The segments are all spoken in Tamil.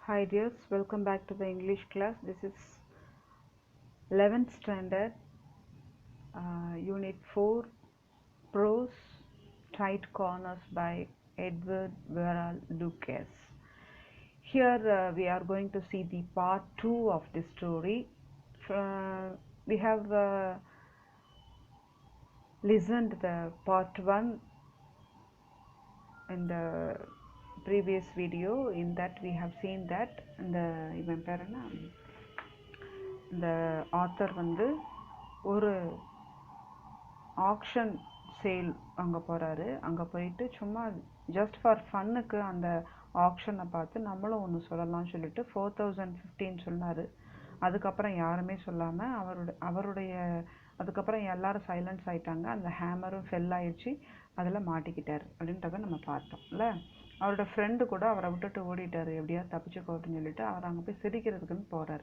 Hi dears, welcome back to the English class. This is 11th standard, Unit 4, Prose, Tight Corners by Edward Verral Lucas. Here we are going to see the part 2 of the story. We have listened the part 1 in the previous video. In that we have seen that இந்த ஆத்தர் வந்து ஒரு ஆக்ஷன் சேல் அங்கே போகிறாரு. அங்கே போயிட்டு சும்மா ஜஸ்ட் ஃபார் ஃபன்னுக்கு அந்த ஆக்ஷனை பார்த்து நம்மளும் ஒன்று சொல்லலாம்னு சொல்லிட்டு 4015 சொன்னார். அதுக்கப்புறம் யாருமே சொல்லாமல் அவருடைய அதுக்கப்புறம் எல்லாரும் சைலன்ஸ் ஆகிட்டாங்க. அந்த ஹேமரும் ஃபெல் ஆயிடுச்சு, அதில் மாட்டிக்கிட்டார் அப்படின்றத நம்ம பார்த்தோம்ல. அவரோட ஃப்ரெண்டு கூட அவரை விட்டுட்டு ஓடிட்டார், எப்படியா தப்பிச்சுக்கோ அப்படின்னு சொல்லிட்டு அவர் அங்கே போய் சிரிக்கிறதுக்குன்னு போகிறார்.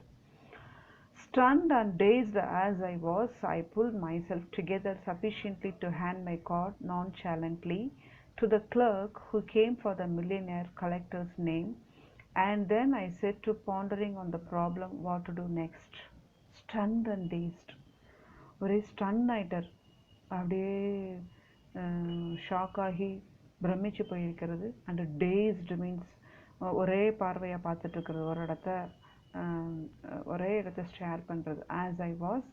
Stunned and dazed as I was, I pulled myself together sufficiently to hand my card nonchalantly to the clerk who came for the millionaire collector's name, and then I set to pondering on the problem what to do next. Stunned and dazed. ஒரே ஸ்டன் ஆயிட்டார், அப்படியே ஷாக் ஆகி பிரமிச்சு போயிருக்கிறது. அண்ட் டேஸ்டு மீன்ஸ் ஒரே பார்வையாக பார்த்துட்டு இருக்கிறது, ஒரே இடத்த ஷேர் பண்ணுறது. As I was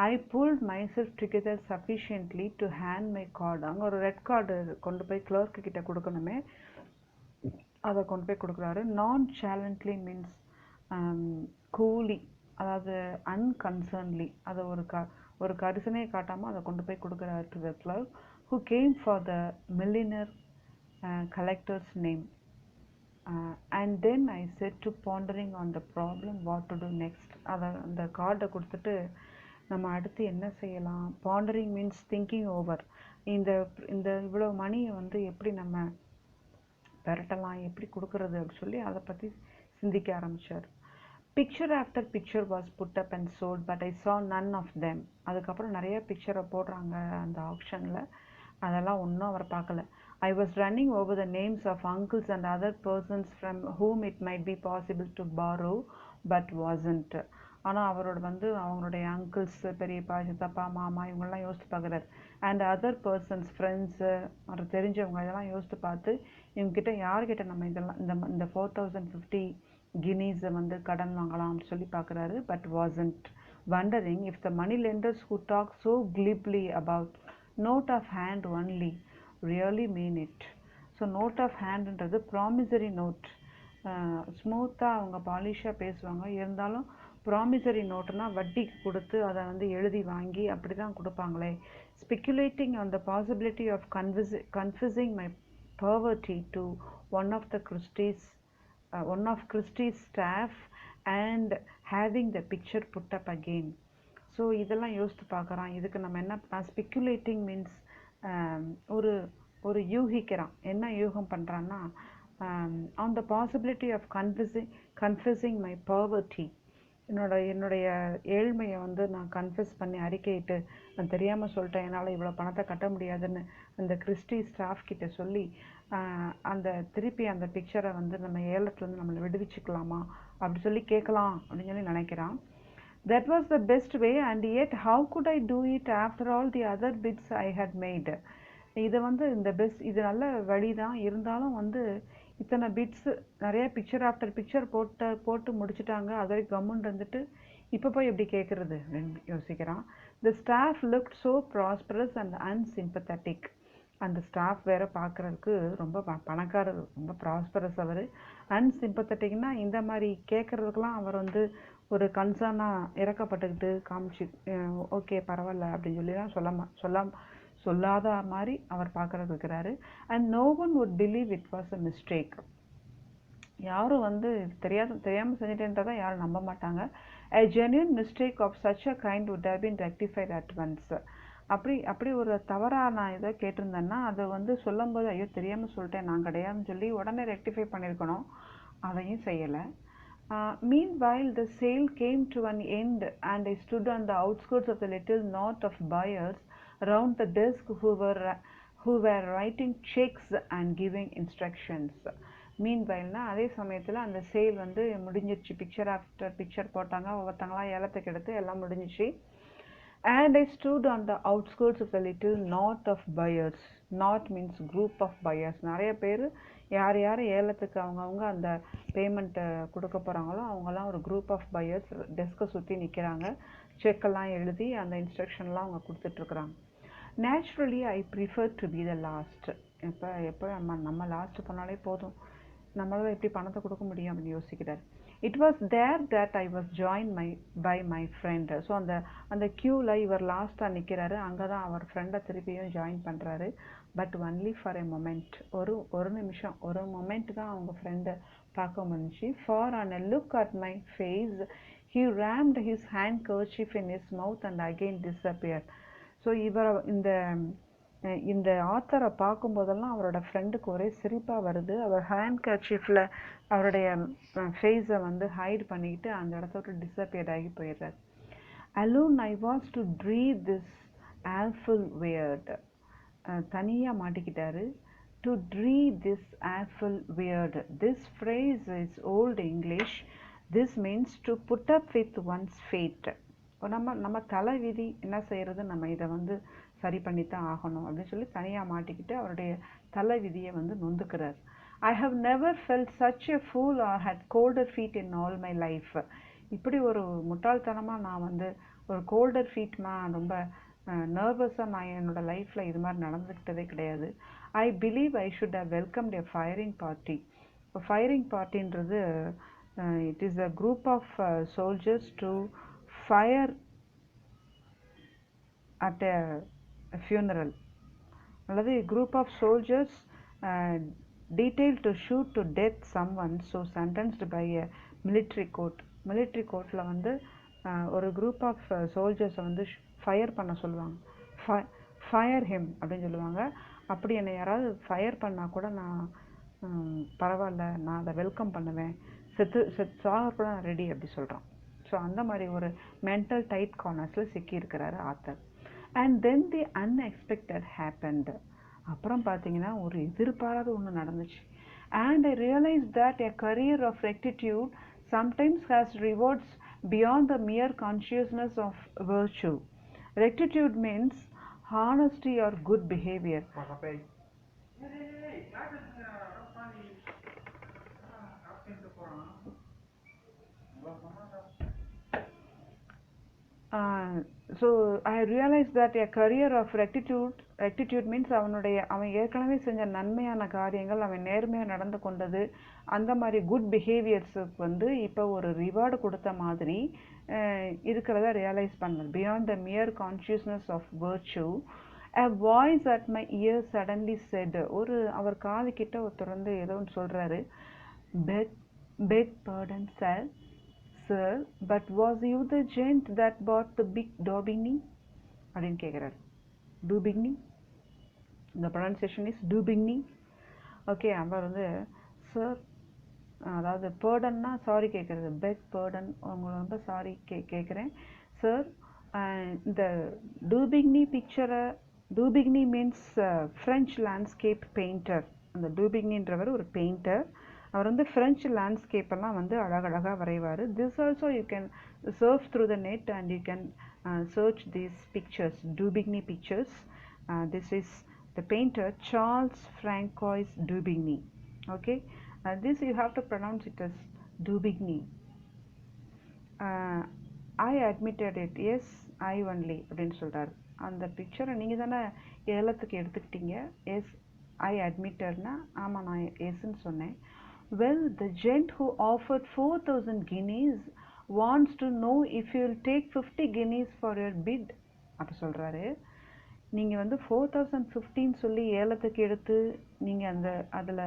I pulled my self together sufficiently to hand my card. அங்கே ஒரு ரெட் கார்டு கொண்டு போய் கிளர்க்கு கிட்ட கொடுக்கணுமே, அதை கொண்டு போய் கொடுக்குறாரு. நான் சேலண்ட்லி மீன்ஸ் கூலி, அதாவது அன்கன்சர்ன்லி, அதை ஒரு கரிசனையை காட்டாமல் அதை கொண்டு போய் கொடுக்குறாரு to the clerk who came for the millionaire collector's name. And then I said to pondering on the problem what to do next. அந்த கார்டை கொடுத்துட்டு நம்ம அடுத்து என்ன செய்யலாம், பாண்டரிங் மீன்ஸ் திங்கிங் ஓவர், இந்த இவ்வளோ மணியை வந்து எப்படி நம்ம பெரட்டலாம், எப்படி கொடுக்கறது அப்படின்னு சொல்லி அதை பற்றி சிந்திக்க ஆரம்பித்தார். Picture after picture was put up and sold but I saw none of them. அதுக்கப்புறம் நிறைய பிக்சரை போடுறாங்க அந்த ஆப்ஷனில், அதெல்லாம் ஒன்றும் அவர் பார்க்கல. I was running over the names of uncles and other persons from whom it might be possible to borrow but wasn't. ஆனால் அவங்களுடைய அங்கிள்ஸ், பெரியப்பா, சித்தப்பா, மாமா இவங்கெல்லாம் யோசித்து பார்க்குறாரு. அண்ட் அதர் பர்சன்ஸ், ஃப்ரெண்ட்ஸு, அவர் தெரிஞ்சவங்க, இதெல்லாம் யோசித்து பார்த்து இவங்ககிட்ட யார்கிட்ட நம்ம இந்த 4050 கினீஸை கடன் வாங்கலாம்னு சொல்லி பார்க்குறாரு. But wasn't. Wondering if the money lenders who talk so glibly about note of hand only really mean it. So note of ஹேண்டுன்றது ப்ராமிசரி நோட். ஸ்மூத்தாக அவங்க பாலிஷாக பேசுவாங்க, இருந்தாலும் ப்ராமிசரி நோட்டுனா வட்டிக்கு கொடுத்து அதை எழுதி வாங்கி அப்படி தான் கொடுப்பாங்களே. Speculating on the possibility of confusing my poverty to one of Christie's staff and having the picture put up again. So இதெல்லாம் யோசித்து பார்க்குறான். இதுக்கு நம்ம என்ன பண்ணலாம், ஸ்பெக்குலேட்டிங் மீன்ஸ் ஒரு யூகிக்கிறான். என்ன யூகம் பண்ணுறான்னா, on the possibility of confessing my poverty, என்னுடைய ஏழ்மையை நான் கன்ஃபெஸ் பண்ணி அறிக்கையிட்டு நான் தெரியாமல் சொல்லிட்டேன், என்னால் இவ்வளோ பணத்தை கட்ட முடியாதுன்னு அந்த கிறிஸ்டி ஸ்டாஃப் கிட்ட சொல்லி திருப்பி அந்த பிக்சரை நம்ம ஏலத்துலேருந்து நம்மளை விடுவிச்சுக்கலாமா அப்படி சொல்லி கேட்கலாம் அப்படின்னு சொல்லி நினைக்கிறான். That was the best way, and yet how could I do it after all the other bids I had made? இது இந்த இது நல்ல வழி தான், இருந்தாலும் இத்தனை பிட்ஸ், நிறைய பிக்சர் ஆஃப்டர் பிக்சர் போட்டு முடிச்சுட்டாங்க, அது வரைக்கும் கம்முன்னு இருந்துட்டு இப்போ போய் எப்படி கேட்குறது அப்படின்னு யோசிக்கிறான். The staff looked so prosperous and unsympathetic. அந்த ஸ்டாஃப் வேறு பார்க்குறதுக்கு ரொம்ப பணக்காரர், ரொம்ப ப்ராஸ்பரஸ். அவர் அன்சிம்பத்தட்டிக்னா இந்த மாதிரி கேட்குறதுக்கெலாம் அவர் ஒரு கன்சர்னாக இறக்கப்பட்டுக்கிட்டு காமிச்சு ஓகே பரவாயில்ல அப்படின்னு சொல்லிலாம் சொல்லாத மாதிரி அவர் பார்க்குறது இருக்கிறாரு. And no one would believe it was a mistake. யாரும் தெரியாமல் செஞ்சுட்டேன்றதை யாரும் நம்ப மாட்டாங்க. A genuine mistake of such a kind would have been rectified at once. அப்படி ஒரு தவறாக நான் இதை கேட்டிருந்தேன்னா அதை சொல்லும்போது ஐயோ தெரியாமல் சொல்லிட்டேன், நான் கிடையாதுன்னு சொல்லி உடனே ரெக்டிஃபை பண்ணியிருக்கணும். அதையும் செய்யலை. Meanwhile, the sale came to an end and I stood on the outskirts of the little knot of buyers around the desk who were writing checks and giving instructions. மீன்வைல்னா அதே சமயத்தில் அந்த சேல் வந்து முடிஞ்சிருச்சு. பிக்சர் ஆஃப்டர் பிக்சர் போட்டாங்க, ஒவ்வொருத்தங்களாம் ஏலத்துக்கு எடுத்து எல்லாம் முடிஞ்சிச்சு. And I stood on the outskirts of the little knot of buyers. Knot means group of buyers. நிறைய பேர் யார் யார் ஏலத்துக்கு அவங்கவுங்க அந்த பேமெண்ட்டை கொடுக்க போகிறாங்களோ அவங்கெல்லாம் ஒரு குரூப் ஆஃப் பையர்ஸ் டெஸ்க்கை சுற்றி நிற்கிறாங்க. செக்கெல்லாம் எழுதி அந்த இன்ஸ்ட்ரக்ஷன்லாம் அவங்க கொடுத்துட்ருக்குறாங்க. Naturally I prefer to be the last. எப்போ நம்ம லாஸ்ட் பண்ணாலே போதும், நம்மளால் எப்படி பணத்தை கொடுக்க முடியும் அப்படின்னு யோசிக்கிறார். It was there that I was join by my friend. So அந்த க்யூவில் இவர் லாஸ்ட்டாக நிற்கிறாரு. அங்கே தான் அவர் ஃப்ரெண்டை திருப்பியும் ஜாயின் பண்ணுறாரு. But only for a moment. ஒரு நிமிஷம், ஒரு மொமெண்ட் தான் அவங்க ஃப்ரெண்டை பார்க்க முடிஞ்சிச்சு. For an a look at my face he rammed his handkerchief in his mouth and again disappeared. So இவர் இந்த ஆத்தரை பார்க்கும்போதெல்லாம் அவரோட ஃப்ரெண்டுக்கு ஒரே சிரிப்பாக வருது. அவர் ஹேண்ட்கர்ச்சீஃபில் அவருடைய ஃபேஸை வந்து ஹைட் பண்ணிக்கிட்டு அந்த இடத்த விட்டு டிஸப்பியர் ஆகி போயிடுறாரு. Alone I was to dree this awful weird. தனியாக மாட்டிக்கிட்டாரு. To dree this awful weird. This phrase is old English. This means to put up with one's fate. நம்ம தலை விதி என்ன செய்கிறது, நம்ம இதை வந்து சரி பண்ணித்தான் ஆகணும் அப்படின்னு சொல்லி தனியாக மாட்டிக்கிட்டு அவருடைய தலை விதியை வந்து நொந்துக்கிறார். I have never felt such a fool or had colder feet in all my life. இப்படி ஒரு முட்டாள்தனமாக நான் வந்து ஒரு கோல்டர் ஃபீட்மா ரொம்ப நர்வஸாக நான் என்னோடய லைஃப்பில் இது மாதிரி நடந்துக்கிட்டதே கிடையாது. I believe I should have welcomed a firing party. இப்போ ஃபயரிங் பார்ட்டின்றது it is a group of soldiers to fire at a funeral. அல்லது group of soldiers detailed to shoot to death someone so sentenced by a military court. military courtல வந்து ஒரு group of soldiers வந்து ஃபயர் பண்ண சொல்லுவாங்க. ஃபயர் him அப்படின்னு சொல்லுவாங்க. அப்படி என்னை யாராவது ஃபயர் பண்ணால் கூட நான் பரவாயில்ல, நான் அதை வெல்கம் பண்ணுவேன், சாக கூட நான் ரெடி அப்படி சொல்கிறான். ஸோ அந்த மாதிரி ஒரு மென்டல் டைட் கார்னர்ஸில் சிக்கியிருக்கிறாரு author. And then the unexpected happened. அப்புறம் பார்த்தீங்கன்னா ஒரு எதிர்பாராத ஒன்று நடந்துச்சு. And I realise that a career of rectitude sometimes has rewards beyond the mere consciousness of virtue. Rectitude means honesty or good behavior. So I realized that a career of rectitude means அவன் ஏற்கனவே செஞ்ச நன்மையான காரியங்கள், அவன் நேர்மையாக நடந்து கொண்டது, அந்த மாதிரி குட் பிஹேவியர்ஸுக்கு வந்து இப்போ ஒரு ரிவார்டு கொடுத்த மாதிரி இருக்கிறத ரியலைஸ் பண்ணது. Beyond the mere consciousness of virtue. A voice at my ear suddenly said, அவர் காது கிட்ட ஒருத்தர் வந்து ஏதோ ஒன்று சொல்கிறாரு. beg pardon sir, but was you the gent that bought the big Daubigny? அப்படின்னு கேட்குறாரு. Daubigny, the pronunciation is Daubigny. Okay, அவர் வந்து சார், அதாவது பேர்டன்னா சாரி கேட்குறது, பெக் பேர்டன், உங்களை ரொம்ப சாரி கேட்குறேன் சார். இந்த டூபிக்னி பிக்சரை, டூபிக்னி மீன்ஸ் ஃப்ரெஞ்ச் லேண்ட்ஸ்கேப் பெயிண்டர். அந்த டூபிக்னின்றவர் ஒரு பெயிண்டர். அவர் வந்து ஃப்ரெஞ்சு லேண்ட்ஸ்கேப்பெல்லாம் வந்து அழகழகாக வரைவார். This also you can surf through the net and you can search these pictures, Daubigny pictures. This is the painter Charles Francois Daubigny. Okay, this you have to pronounce it as Daubigny. I admitted it. Yes, I only அப்படின்னு சொல்கிறார். அந்த பிக்சரை நீங்கள் தானே ஏலத்துக்கு எடுத்துக்கிட்டீங்க. எஸ், ஐ அட்மிட்டட்னா ஆமாம் நான் எஸ்ன்னு சொன்னேன். Well, the gent who offered 4,000 guineas wants to know if you will take 50 guineas for your bid. அப்படி சொல்கிறாரு. நீங்கள் வந்து 4,015 சொல்லி ஏலத்துக்கு எடுத்து நீங்கள் அதில்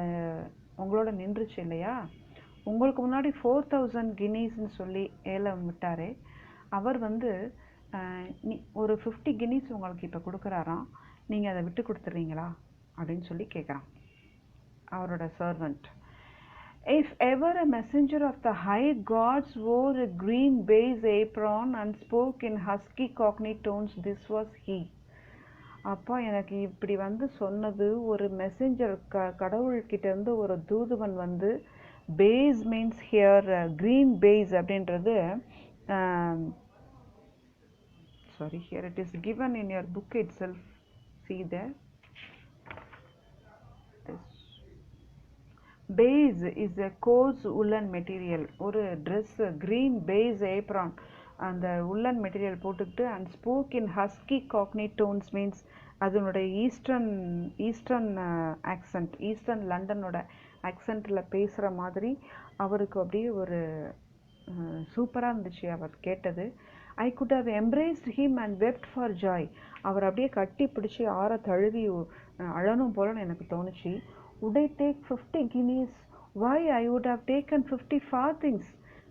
உங்களோட நின்றுச்சு இல்லையா, உங்களுக்கு முன்னாடி 4,000 கினீஸ்ன்னு சொல்லி ஏலம் விட்டாரே, அவர் வந்து ஒரு 50 கினீஸ் உங்களுக்கு இப்போ கொடுக்குறாராம், நீங்கள் அதை விட்டு கொடுத்துட்றீங்களா அப்படின்னு சொல்லி கேட்குறான் அவரோட servant. If ever a messenger of the high gods wore a green baize apron and spoke in husky cockney tones, this was he. அப்பா எனக்கு இப்படி வந்து சொன்னது ஒரு மெசேஞ்சர், கடவுள்கிட்ட இருந்து ஒரு தூதுவன் வந்து, base means here green base அப்படின்றது, sorry, here it is given in your book itself, see there, base is a coarse woolen material. ஒரு dress green base apron, அந்த woolen material போட்டுக்கிட்டு, and spoke in husky cockney tones means அதனுடைய ஈஸ்டர்ன் ஆக்சென்ட், ஈஸ்டர்ன் லண்டனோட ஆக்சென்ட்டில் பேசுகிற மாதிரி அவருக்கு அப்படியே ஒரு சூப்பராக இருந்துச்சு அவர் கேட்டது. I could have embraced him and wept for joy. அவர் அப்படியே கட்டி பிடிச்சி ஆற தழுவி அழனும் போலன்னு எனக்கு தோணுச்சு. would I take 50 guineas? Why I would have taken 50 farthings.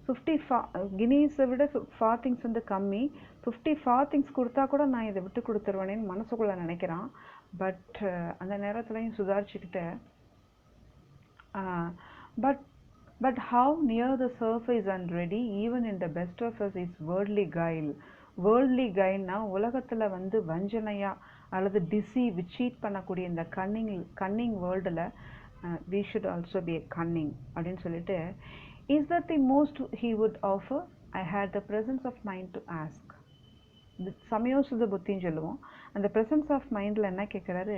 50 guineas விட farthings வந்து கம்மி. 50 farthings கொடுத்தா கூட நான் இதை விட்டு கொடுத்துருவேனேன்னு மனசுக்குள்ளே நினைக்கிறான். பட் அந்த நேரத்துலையும் சுதாரிச்சுக்கிட்ட, but how near the surface and ready even in the best of us is worldly guile. Worldly கைல்னா உலகத்தில் வந்து வஞ்சனையாக அல்லது டிசீவ் சீட் பண்ணக்கூடிய இந்த கன்னிங் வேர்ல்டில் we should also be a cunning அப்படின்னு சொல்லிட்டு, is that the most he would offer? I had the presence of mind to ask. சமயோசித புத்தின்னு சொல்லுவோம். அந்த presence of மைண்டில் என்ன கேட்குறாரு,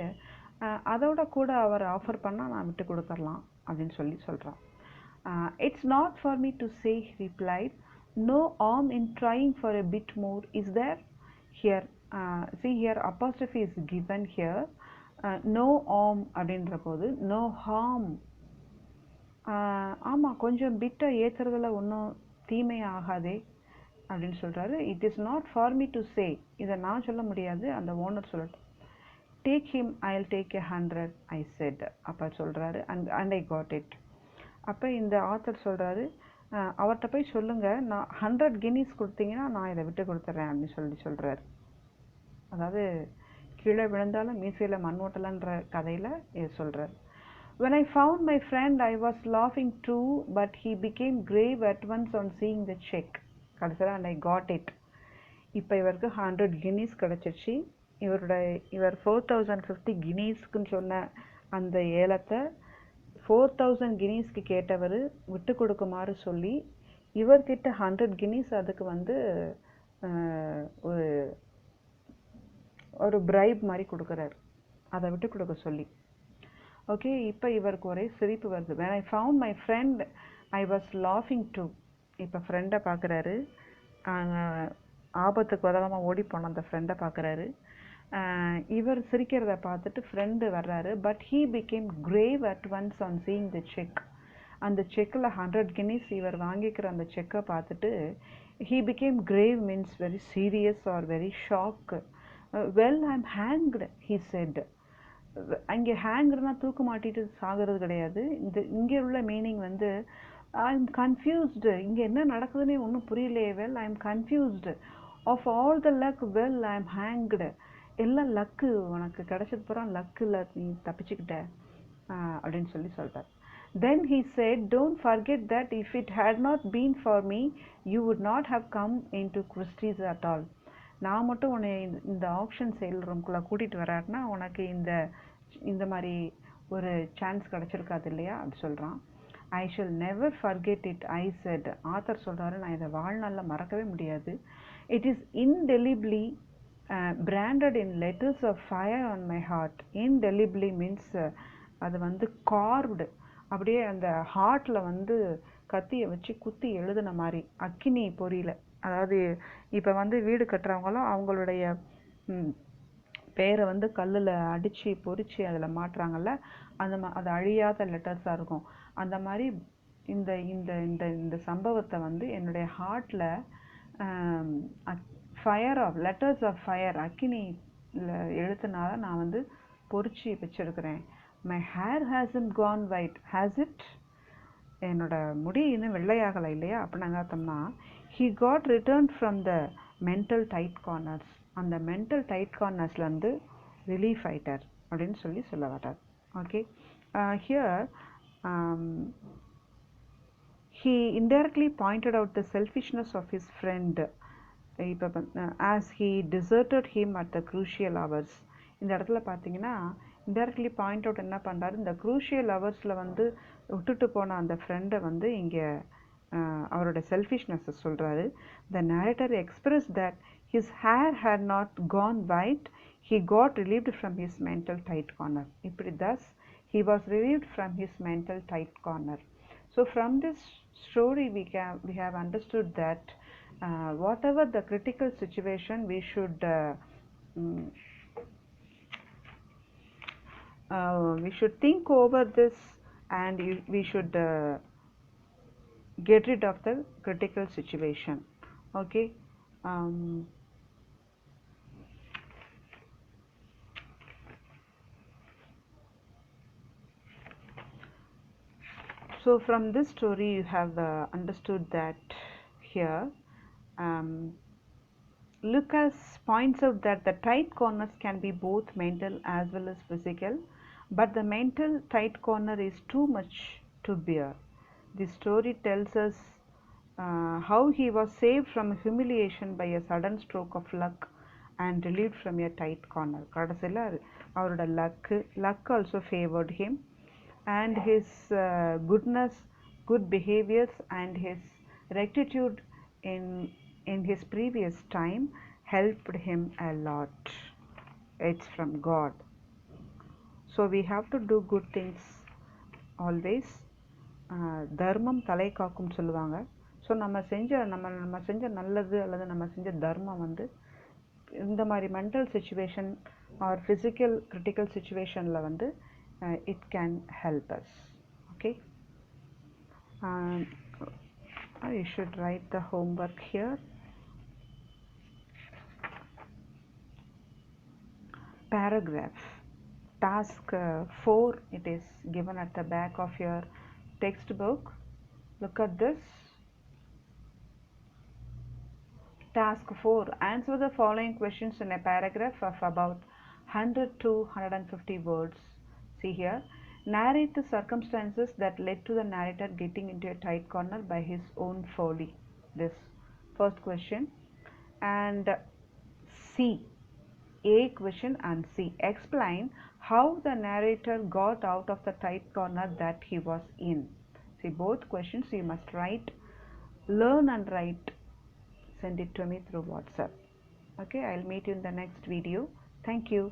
அதோட கூட அவர் ஆஃபர் பண்ணால் நான் விட்டு கொடுத்துடலாம் அப்படின்னு சொல்கிறான். It's not for me to say, he replied. No harm in trying for a bit more, is there? Here, see here apostrophe is given here. No harm அப்படின்ற போது no harm. ஆமாம், கொஞ்சம் பிட்டை ஏற்றுறதுல ஒன்றும் தீமை ஆகாதே அப்படின்னு சொல்கிறாரு. It is not for me to say, இதை நான் சொல்ல முடியாது, அந்த ஓனர் சொல்லட்டும். டேக் ஹிம், ஐல் டேக் 100 ஐ செட். அப்போ சொல்கிறாரு, அண்ட் ஐ காட் இட். அப்போ இந்த ஆத்தர் சொல்கிறாரு, அவர்கிட்ட போய் சொல்லுங்கள், நான் 100 guineas கொடுத்தீங்கன்னா நான் இதை விட்டு கொடுத்துட்றேன் அப்படின்னு சொல்கிறாரு. அதாவது கீழே விழுந்தாலும் மீசையில் மண் ஓட்டலன்ற கதையில் இது சொல்கிறார். When I found my friend, I was laughing too, but he became grave at once on seeing the check. கடைசியில் and I got it. இப்போ இவருக்கு 100 guineas கிடச்சிருச்சு. இவர் 4050 guineasக்குன்னு சொன்ன அந்த ஏலத்தை 4000 guineasக்கு கேட்டவர் விட்டு கொடுக்குமாறு சொல்லி இவர்கிட்ட 100 guineas அதுக்கு வந்து ஒரு பிரைப் மாதிரி கொடுக்குறாரு, அதை விட்டு கொடுக்க சொல்லி. ஓகே, இப்போ இவருக்கு ஒரே சிரிப்பு வருது. when I found my friend, I was laughing too. இப்போ ஃப்ரெண்டை பார்க்குறாரு, ஆபத்துக்கு உதவாமல் ஓடி போன அந்த ஃப்ரெண்டை பார்க்குறாரு. இவர் சிரிக்கிறத பார்த்துட்டு ஃப்ரெண்டு வர்றாரு. But he became grave at once on seeing the check. அந்த செக்கில் 100 guineas இவர் வாங்கிக்கிற அந்த செக்கை பார்த்துட்டு he became grave means very serious or very shocked. Well, I'm hanged, he said. அங்கே ஹேங்க்டுனா தூக்கு மாட்டிட்டு சாகிறது கிடையாது. இங்கே உள்ள மீனிங் வந்து ஐ எம் கன்ஃபியூஸ்டு, இங்கே என்ன நடக்குதுன்னே ஒன்றும் புரியலையே. Well, I am confused of all the luck. Well, I am hanged. எல்லாம் லக்கு, உனக்கு கிடைச்சது பூரா லக்கில் நீ தப்பிச்சுக்கிட்ட அப்படின்னு சொல்கிறார். Then he said, don't forget that if it had not been for me, you would not have come into Christie's at all. நான் மட்டும் உன்னை இந்த ஆப்ஷன் சேல் ரூம்குள்ளே கூட்டிகிட்டு வராருன்னா உனக்கு இந்த மாதிரி ஒரு சான்ஸ் கிடச்சிருக்காது இல்லையா, அப்படி சொல்கிறான். ஐ shall never forget it, I set. Author சொல்கிறாரு, நான் இதை வாழ்நாளில் மறக்கவே முடியாது. It is indelibly branded in letters of fire on my heart. Indelibly means அது வந்து carved, அப்படியே அந்த ஹார்ட்டில் வந்து கத்தியை வச்சு குத்தி எழுதின மாதிரி, அக்கினி பொறியில். அதாவது இப்போ வந்து வீடு கட்டுறவங்களும் அவங்களுடைய பேரை வந்து கல்லில் அடித்து பொறிச்சு அதில் மாட்டுறாங்கல்ல, அது அழியாத லெட்டர்ஸாக இருக்கும். அந்த மாதிரி இந்த இந்த இந்த இந்த சம்பவத்தை வந்து என்னுடைய ஹார்ட்டில் fire of letters of fire, அக்கினியில் எழுத்துனால நான் வந்து பொறிச்சு வச்சுருக்கிறேன். My hair hasn't gone white, has it? என்னோட முடி இன்னும் வெள்ளையாகலை இல்லையா அப்படின்னு அர்த்தம்னா, he got returned from the mental tight corners. அந்த மென்டல் டைட் கார்னர்ஸ்லேருந்து ரிலீஃப் ஆயிட்டார் அப்படின்னு சொல்ல வர்றார். Okay, here he indirectly pointed out the selfishness of his friend. இப்போ as he deserted him at the crucial hours. இந்த இடத்துல பார்த்தீங்கன்னா இன்டெரக்ட்லி பாயிண்ட் அவுட் என்ன பண்ணுறாரு, இந்த க்ரூஷியல் ஹவர்ஸில் வந்து விட்டுட்டு போன அந்த ஃப்ரெண்டை வந்து இங்கே அவரோட செல்ஃபிஷ்னஸை சொல்கிறாரு. த narrator expressed that his hair had not gone white, he got relieved from his mental tight corner. இப்படி thus he was relieved from his mental tight corner. So from this story we have understood that whatever the critical situation we should think over this, and we should get rid of the critical situation. Okay. So from this story you have understood that here Lucas points out that the tight corners can be both mental as well as physical, but the mental tight corner is too much to bear. The story tells us how he was saved from humiliation by a sudden stroke of luck and relieved from a tight corner. கடைசியில் அவரோட luck also favored him, and his goodness, good behaviors, and his rectitude in his previous time helped him a lot. It's from God. So we have to do good things always. தர்மம் தலை காக்கும் சொல்லுவாங்க. ஸோ நம்ம செஞ்ச நல்லது அல்லது நம்ம செஞ்ச தர்மம் வந்து இந்த மாதிரி mental situation or physical critical சிச்சுவேஷனில் வந்து it can help us. Okay. You should write the homework here. Paragraph. Task 4, it is given at the back of your textbook. Look at this. Task 4. Answer the following questions in a paragraph of about 100 to 150 words. See here. Narrate the circumstances that led to the narrator getting into a tight corner by his own folly. This first question. And C. A question and C. Explain how the narrator got out of the tight corner that he was in. See, both questions you must write, learn and write. Send it to me through WhatsApp. Okay, I'll meet you in the next video. Thank you.